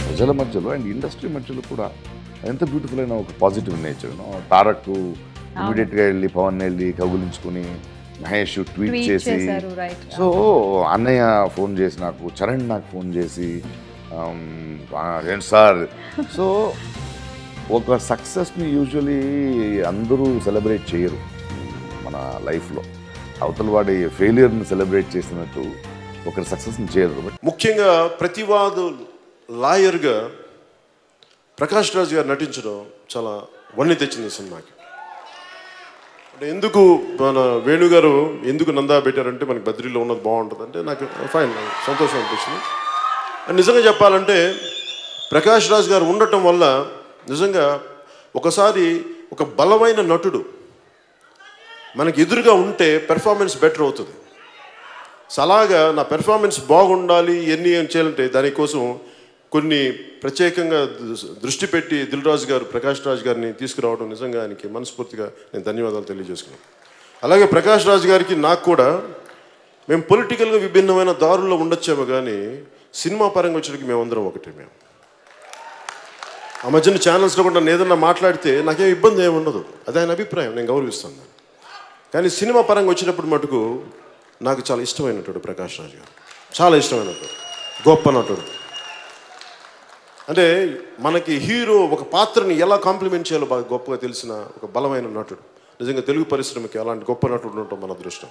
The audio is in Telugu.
ప్రజల మధ్యలో అండ్ ఇండస్ట్రీ మధ్యలో కూడా ఎంత బ్యూటిఫుల్ అయిన ఒక పాజిటివ్ నేచర్. తారక్ ఇమీడియట్గా వెళ్ళి పవన్ వెళ్ళి కౌగులించుకుని మహేష్ ట్వీట్ చేసి, సో అన్నయ్య ఫోన్ చేసి నాకు, చరణ్ నాకు ఫోన్ చేసి ఏంటి సార్. సో ఒక సక్సెస్ని యూజువలీ అందరూ సెలబ్రేట్ చేయరు మన లైఫ్లో. అవతల వాడి ఫెయిలియర్ని సెలబ్రేట్ చేసినట్టు ఒకరి సక్సెస్ని చేయరు. ముఖ్యంగా ప్రతివాదు లాయర్గా ప్రకాష్ రాజ్ గారు నటించడం చాలా వన్నె తెచ్చింది ఈ సినిమాకి. అంటే ఎందుకు మన వేణుగారు ఎందుకు నందా పెట్టారంటే మనకి బద్రీలో ఉన్నది బాగుంటుంది అంటే నాకు ఫైన్, సంతోషం అనిపించింది. అండ్ నిజంగా చెప్పాలంటే ప్రకాష్ రాజ్ గారు ఉండటం వల్ల నిజంగా ఒకసారి ఒక బలమైన నటుడు మనకి ఎదురుగా ఉంటే పెర్ఫార్మెన్స్ బెటర్ అవుతుంది. సో అలాగా నా పెర్ఫార్మెన్స్ బాగుండాలి ఎన్ని చేయాలంటే దానికోసం కొన్ని ప్రత్యేకంగా దృష్టి పెట్టి దిల్ రాజు గారు ప్రకాష్ రాజ్ గారిని తీసుకురావడం నిజంగా ఆయనకి మనస్ఫూర్తిగా నేను ధన్యవాదాలు తెలియజేసుకున్నాను. అలాగే ప్రకాష్ రాజ్ గారికి నాకు కూడా మేము పొలిటికల్గా విభిన్నమైన దారుల్లో ఉండొచ్చాము, కానీ సినిమా పరంగా వచ్చేటికి మేమందరం ఒకటే. మేము ఆ మధ్యన ఛానల్స్లో కూడా నన్ను ఏదన్నా మాట్లాడితే నాకేం ఇబ్బంది ఏమి ఉండదు, అది ఆయన అభిప్రాయం, నేను గౌరవిస్తాను. కానీ సినిమా పరంగా వచ్చినప్పుడు మటుకు నాకు చాలా ఇష్టమైనటువంటి ప్రకాష్ రాజ్ గారు, చాలా ఇష్టమైనటువంటి గొప్ప నటుడు. అంటే మనకి హీరో ఒక పాత్రని ఎలా కాంప్లిమెంట్ చేయాలో బాగా గొప్పగా తెలిసిన ఒక బలమైన నటుడు. నిజంగా తెలుగు పరిశ్రమకి అలాంటి గొప్ప నటుడు ఉండటం మన అదృష్టం.